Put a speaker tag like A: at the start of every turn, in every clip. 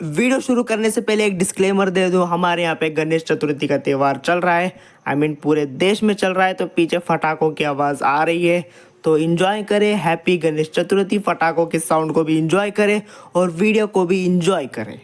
A: Video शुरू करने से पहले एक डिस्क्लेमर दे दूं, हमारे यहाँ पे गणेश चतुर्थी का त्यौहार चल रहा है। पूरे देश में चल रहा है, तो पीछे फटाकों की आवाज़ आ रही है, तो इन्जॉय करें। हैप्पी गणेश चतुर्थी। फटाकों के साउंड को भी इन्जॉय करें और वीडियो को भी इन्जॉय करें।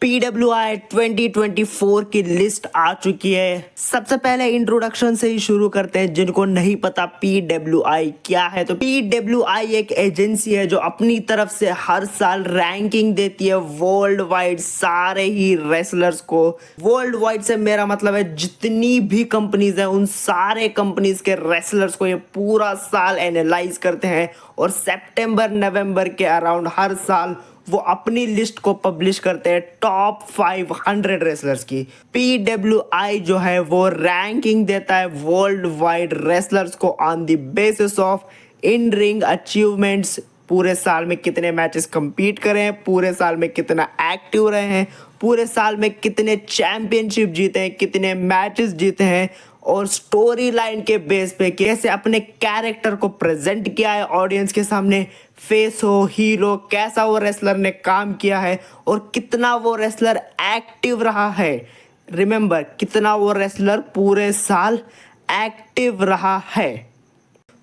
A: PWI 2024 की लिस्ट आ चुकी है। सबसे पहले इंट्रोडक्शन से ही शुरू करते हैं। जिनको नहीं पता PWI क्या है, तो PWI एक एजेंसी है जो अपनी तरफ से हर साल रैंकिंग देती है वर्ल्ड वाइड सारे ही रेसलर्स को। वर्ल्ड वाइड से मेरा मतलब है जितनी भी कंपनीज है उन सारे कंपनीज के रेसलर्स को ये पूरा साल एनालाइज करते हैं और सितंबर नवंबर के अराउंड हर साल वो अपनी लिस्ट को पब्लिश करते हैं टॉप 500 रेसलर्स की। PWI जो है वो रैंकिंग देता है वर्ल्ड वाइड रेसलर्स को on the basis of in ring achievements. पूरे साल में कितने मैचेस कंपीट करे हैं, पूरे साल में कितना एक्टिव रहे हैं, पूरे साल में कितने चैंपियनशिप जीते हैं, कितने मैचेस जीते हैं, और स्टोरी लाइन के बेस पे कैसे अपने कैरेक्टर को प्रेजेंट किया है ऑडियंस के सामने। फेस हो, हीरो, कैसा वो रेसलर ने काम किया है और कितना वो रेसलर एक्टिव रहा है। रिमेंबर, कितना वो रेसलर पूरे साल एक्टिव रहा है।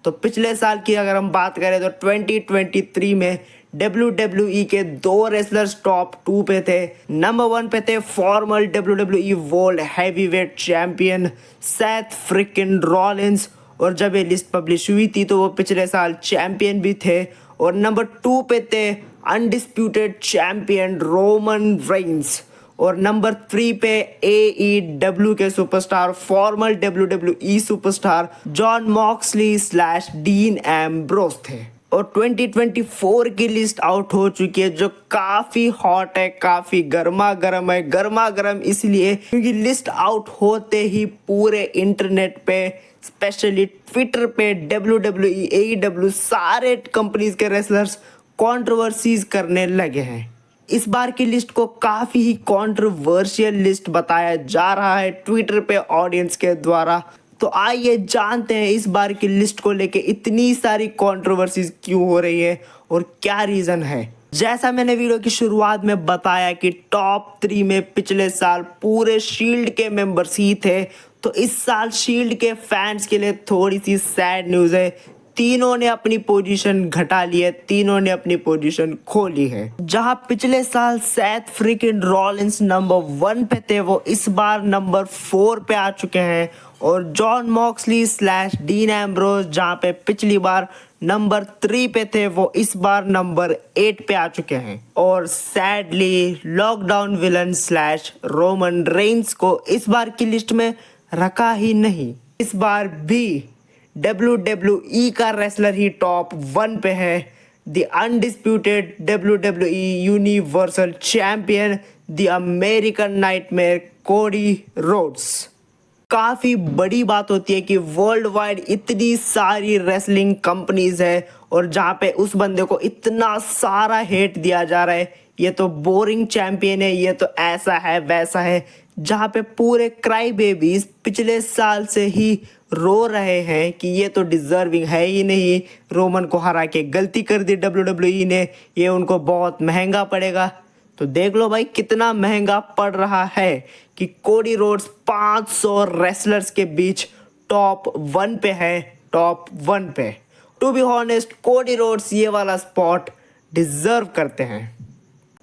A: तो पिछले साल की अगर हम बात करें तो 2023 में WWE के दो रेसलर्स टॉप 2 पे थे। नंबर 1 पे थे farmer WWE world heavyweight champion Seth freaking Rollins, और जब ये लिस्ट पब्लिश हुई थी तो वो पिछले साल चैंपियन भी थे। और नंबर 2 पे थे अनडिस्प्यूटेड चैंपियन रोमन रेंस, और नंबर 3 पे AEW के superstar farmer WWE superstar John Moxley / dean Ambrose थे। और 2024 की लिस्ट आउट हो चुकी है जो काफी हॉट है, काफी गर्मा गर्म है। गर्मा गर्म इसलिए क्योंकि लिस्ट आउट होते ही पूरे इंटरनेट पे, स्पेशली ट्विटर पे, WWE AEW सारे कंपनीज के रेसलर्स कंट्रोवर्सीज करने लगे हैं। इस बार की लिस्ट को काफी ही कंट्रोवर्शियल लिस्ट बताया जा रहा है ट्विटर पे ऑडियंस के द्वारा। तो आइए जानते हैं इस बार की लिस्ट को लेके इतनी सारी कंट्रोवर्सीज क्यों हो रही है और क्या रीजन है। जैसा मैंने वीडियो की शुरुआत में बताया कि टॉप 3 में पिछले साल पूरे शील्ड के मेंबर्स ही थे, तो इस साल शील्ड के फैंस के लिए थोड़ी सी सैड न्यूज़ है। तीनों ने अपनी पोजीशन घटा ली है, तीनों ने अपनी पोजीशन खो ली है। जहां पिछले साल सेथ फ्रिकिन रॉलिंस नंबर 1 पे थे, वो इस बार नंबर 4 पे आ चुके हैं। और जॉन मॉक्सली / डीन एम्ब्रोस जहां पे पिछली बार नंबर 3 पे थे, वो इस बार नंबर 8 पे आ चुके हैं। और sadly lockdown villain / Roman Reigns को इस बार की लिस्ट में रखा ही नहीं। इस बार भी WWE का रेसलर ही टॉप 1 पे है। The undisputed WWE universal champion, the American nightmare Cody Rhodes. काफी बड़ी बात होती है कि वर्ल्ड वाइड इतनी सारी रेसलिंग कंपनीज है और जहां पे उस बंदे को इतना सारा हेट दिया जा रहा है, ये तो बोरिंग चैंपियन है, ये तो ऐसा है वैसा है। जहां पे पूरे क्राई बेबीज पिछले साल से ही रो रहे हैं कि ये तो डिजर्विंग है ही नहीं, रोमन को हरा के गलती कर दी WWE ने, ये उनको बहुत महंगा पड़ेगा। तो देख लो भाई कितना महंगा पड़ रहा है कि कोडी रोड्स 500 रेसलर्स के बीच टॉप 1 पे है, टॉप 1 पे। To be honest, Cody Rhodes ये वाला स्पॉट डिजर्व करते हैं।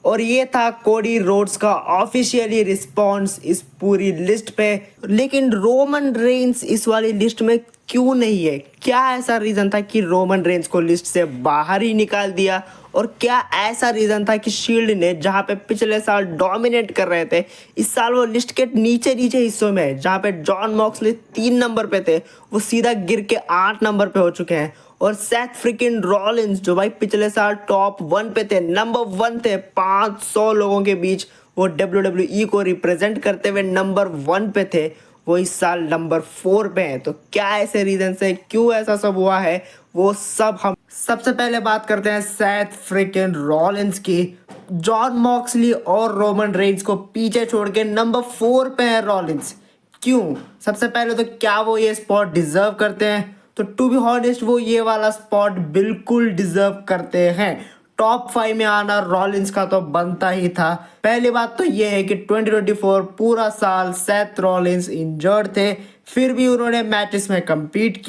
A: और ये था कोडी रोड्स का ऑफिशियली रिस्पॉन्स इस पूरी लिस्ट पे। लेकिन रोमन रेंस इस वाली लिस्ट में क्यों नहीं है? क्या ऐसा रीजन था कि रोमन रेंस को लिस्ट से बाहर ही निकाल दिया? और क्या ऐसा रीजन था कि शील्ड ने जहां पे पिछले साल डोमिनेट कर रहे थे, इस साल वो लिस्ट के नीचे नीचे हिस्सों में है, जहां पे जॉन मॉक्सली 3 नंबर पे थे, वो सीधा गिर के 8 नंबर पे हो चुके हैं। और सेथ फ्रिकिन रॉलिंस जो भाई पिछले साल टॉप 1 पे थे, नंबर 1 थे 500 लोगों के बीच, वो WWE को रिप्रेजेंट करते हुए नंबर 1 पे थे, वो इस साल नंबर 4 पे हैं। तो क्या ऐसे रीजन से, क्यों ऐसा सब हुआ है, वो सब हम सबसे पहले बात करते हैं सेथ फ्रिकिन रॉलिंस की। जॉन मॉक्सली और रोमन रेंस को पीछे छोड़ के नंबर 4 पे है रॉलिंस। क्यों? सबसे पहले तो क्या वो ये स्पॉट डिजर्व करते हैं? तो टू बी ऑनेस्ट वो ये वाला स्पॉट बिल्कुल डिजर्व करते हैं। टॉप 5 में आना रॉलिंस का तो बनता ही था। पहली बात तो ये है कि 2024 पूरा साल सेथ रॉलिंस इंजर्ड थे, फिर भी उन्होंने मैचेस में कंपीट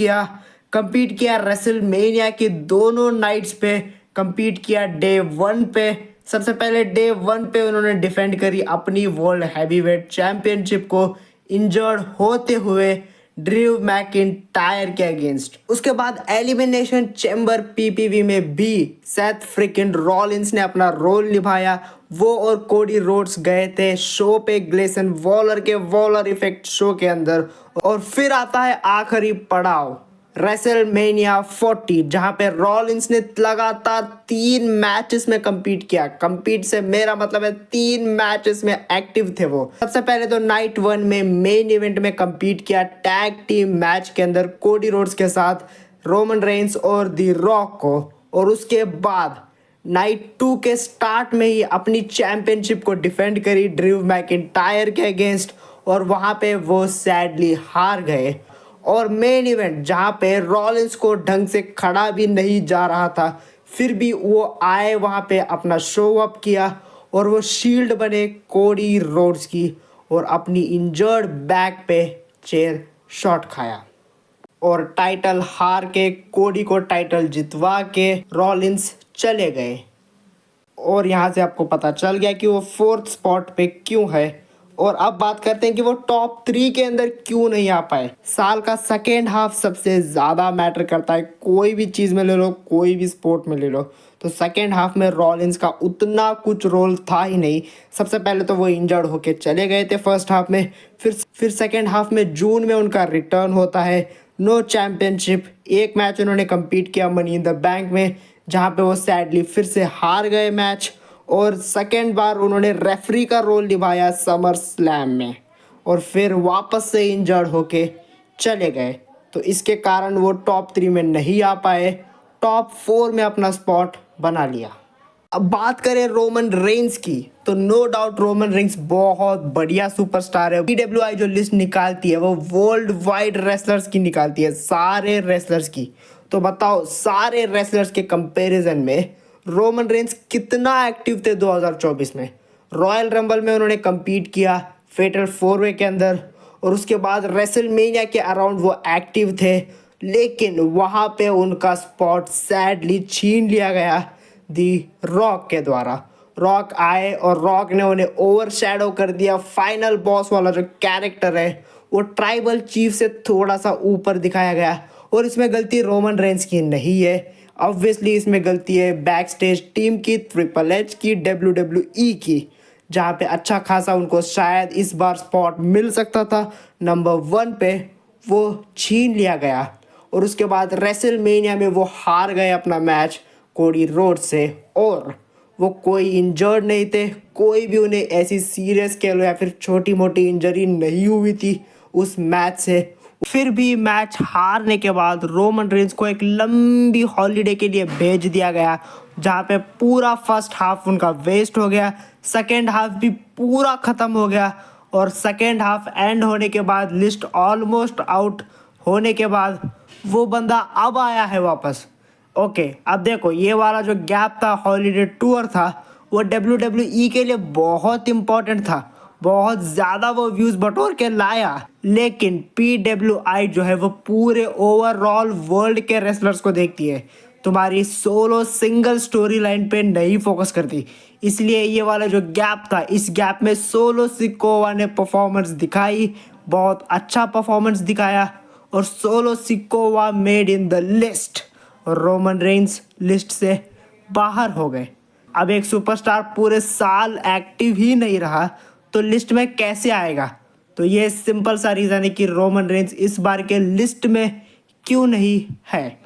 A: किया रेसलमेनिया की दोनों नाइट्स पे, कंपीट किया डे 1 पे। सबसे पहले डे 1 पे उन्होंने डिफेंड करी अपनी वर्ल्ड हैवीवेट चैंपियनशिप को इंजर्ड होते हुए ड्रू मैकिंटायर के अगेंस्ट। उसके बाद एलिमिनेशन चैम्बर पीपीवी में भी सेथ फ्रिकिन रॉलिंस ने अपना रोल निभाया। वो और कोडी रोड्स गए थे शो पे ग्लेसन वॉलर के वॉलर इफेक्ट शो के अंदर। और फिर आता है आखिरी पड़ाव रेसलमेनिया 40, जहां पे रॉलिंस ने लगातार 3 मैचेस में कंपीट किया। कंपीट से मेरा मतलब है 3 मैचेस में एक्टिव थे वो। सबसे पहले तो नाइट 1 में मेन इवेंट में कंपीट किया टैग टीम मैच के अंदर कोडी रोड्स के साथ रोमन रेंस और दी रॉक को। और उसके बाद नाइट 2 के स्टार्ट में ही अपनी चैंपियनशिप को डिफेंड करी ड्रू मैकिंटायर के अगेंस्ट, और वहां पे वो सैडली हार गए। और मेन इवेंट जहां पे रॉलिंस को ढंग से खड़ा भी नहीं जा रहा था, फिर भी वो आए वहां पे अपना शो अप किया और वो शील्ड बने कोडी रोड्स की, और अपनी इंजर्ड बैक पे चेयर शॉट खाया और टाइटल हार के कोडी को टाइटल जितवा के रॉलिंस चले गए। और यहाँ से आपको पता चल गया कि वो 4th स्पॉट पे क्यों है। और अब बात करते हैं कि वो टॉप 3 के अंदर क्यों नहीं आ पाए। साल का सेकेंड हाफ सबसे ज़्यादा मैटर करता है, कोई भी चीज़ में ले लो, कोई भी स्पोर्ट में ले लो। तो सेकेंड हाफ में रॉलिंस का उतना कुछ रोल था ही नहीं। सबसे पहले तो वो इंजर्ड होके चले गए थे फर्स्ट हाफ में, फिर सेकेंड हाफ में जून में उनका रिटर्न होता है। नो चैम्पियनशिप, एक मैच उन्होंने कम्पीट किया मनी इन द बैंक में, जहाँ पे वो सैडली फिर से हार गए मैच। और सेकेंड बार उन्होंने रेफरी का रोल निभाया समर स्लैम में, और फिर वापस से इंजर्ड होके चले गए। तो इसके कारण वो टॉप 3 में नहीं आ पाए, टॉप 4 में अपना स्पॉट बना लिया। अब बात करें रोमन रेंस की, तो नो डाउट रोमन रेंस बहुत बढ़िया सुपरस्टार है। PWI जो लिस्ट निकालती है वो वर्ल्ड वाइड रेसलर्स की निकालती है, सारे रेसलर्स की। तो बताओ सारे रेसलर्स के कंपैरिजन में रोमन रेंस कितना एक्टिव थे 2024 में। रॉयल रंबल में उन्होंने कम्पीट किया फेटल 4-वे के अंदर, और उसके बाद रेसलमेनिया के अराउंड वो एक्टिव थे, लेकिन वहाँ पे उनका स्पॉट सैडली छीन लिया गया दी रॉक के द्वारा। रॉक आए और रॉक ने उन्हें ओवरशैडो कर दिया। फाइनल बॉस वाला जो कैरेक्टर है वो ट्राइबल चीफ से थोड़ा सा ऊपर दिखाया गया, और इसमें गलती रोमन रेंस की नहीं है। ऑब्वियसली इसमें गलती है बैक स्टेज टीम की, ट्रिपल एच की, WWE की, जहाँ पे अच्छा खासा उनको शायद इस बार स्पॉट मिल सकता था। नंबर 1 पे वो छीन लिया गया, और उसके बाद रेसलमेनिया में वो हार गए अपना मैच कोडी रोड से। और वो कोई इंजर्ड नहीं थे, कोई भी उन्हें ऐसी सीरियस कह लो या फिर छोटी मोटी इंजरी नहीं हुई थी उस मैच से। फिर भी मैच हारने के बाद रोमन रेंस को एक लंबी हॉलीडे के लिए भेज दिया गया, जहाँ पे पूरा फर्स्ट हाफ उनका वेस्ट हो गया, सेकेंड हाफ भी पूरा ख़त्म हो गया। और सेकेंड हाफ एंड होने के बाद, लिस्ट ऑलमोस्ट आउट होने के बाद, वो बंदा अब आया है वापस। ओके, अब देखो ये वाला जो गैप था, हॉलीडे टूर था, वो WWE के लिए बहुत इंपॉर्टेंट था, बहुत ज़्यादा वो व्यूज़ बटोर के लाया। लेकिन PWI जो है वो पूरे ओवरऑल वर्ल्ड के रेसलर्स को देखती है, तुम्हारी सोलो सिंगल स्टोरी लाइन पे नहीं फोकस करती। इसलिए ये वाला जो गैप था, इस गैप में सोलो सिकोवा ने परफॉर्मेंस दिखाई, बहुत अच्छा परफॉर्मेंस दिखाया, और solo Sikoa made in the list, और रोमन रेंस लिस्ट से बाहर हो गए। अब एक सुपरस्टार पूरे साल एक्टिव ही नहीं रहा तो लिस्ट में कैसे आएगा। तो ये सिंपल सा रीज़न है कि रोमन रेंस इस बार के लिस्ट में क्यों नहीं है।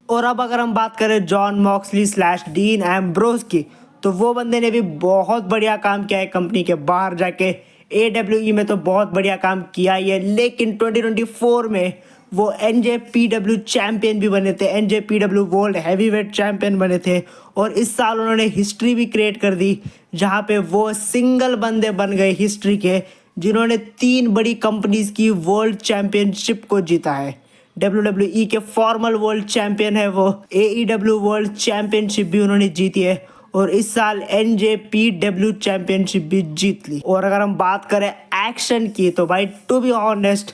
A: और अब अगर हम बात करें जॉन मॉक्सली / डीन एम्ब्रोस की, तो वो बंदे ने भी बहुत बढ़िया काम किया है कंपनी के बाहर जाके। AWE में तो बहुत बढ़िया काम किया ही है, लेकिन 2024 में वो NJPW चैम्पियन भी बने थे, NJPW वर्ल्ड हैवीवेट चैम्पियन बने थे। और इस साल उन्होंने हिस्ट्री भी क्रिएट कर दी, जहाँ पे वो सिंगल बंदे बन गए हिस्ट्री के जिन्होंने 3 बड़ी कंपनीज की वर्ल्ड चैम्पियनशिप को जीता है। WWE के फॉर्मल वर्ल्ड चैंपियन है वो, AEW वर्ल्ड चैंपियनशिप भी उन्होंने जीती है और इस साल NJPW चैंपियनशिप भी जीत ली। और अगर हम बात करें एक्शन की तो भाई टू बी ऑनेस्ट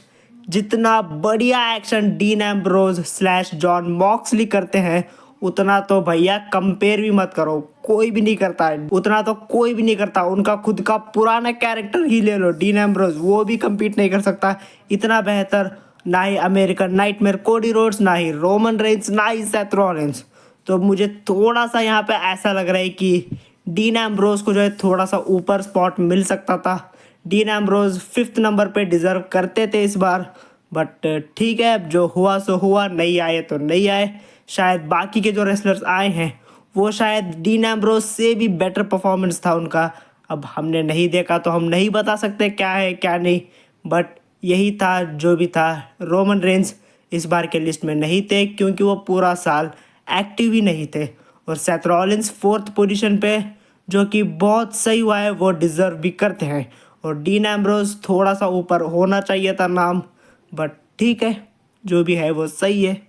A: जितना बढ़िया action dean Ambrose / John Moxley करते हैं उतना तो भैया कंपेयर भी मत करो, कोई भी नहीं करता है उतना, तो कोई भी नहीं करता। उनका खुद का पुराना कैरेक्टर ही ले लो डीन एम्ब्रोज, वो भी कम्पीट नहीं कर सकता इतना बेहतर, ना ही अमेरिकन नाइटमेयर कोडी रोड्स, ना ही रोमन रेंस, ना ही सेथ रॉलिंस। तो मुझे थोड़ा सा यहाँ पे ऐसा लग रहा है कि डीन एम्ब्रोज को जो है थोड़ा सा ऊपर स्पॉट मिल सकता था। डीन एम्ब्रोज 5th नंबर पे डिजर्व करते थे इस बार, बट ठीक है, जो हुआ सो हुआ, नहीं आए तो नहीं आए। शायद बाकी के जो रेसलर्स आए हैं वो शायद डीन एम्ब्रोज से भी बेटर परफॉर्मेंस था उनका। अब हमने नहीं देखा तो हम नहीं बता सकते क्या है क्या नहीं, बट यही था जो भी था। रोमन रेंस इस बार के लिस्ट में नहीं थे क्योंकि वो पूरा साल एक्टिव ही नहीं थे। और सेथ रॉलिंस 4th पोजीशन पे, जो कि बहुत सही हुआ है, वो डिज़र्व भी करते हैं। और डीन एम्ब्रोज थोड़ा सा ऊपर होना चाहिए था नाम, बट ठीक है, जो भी है वो सही है।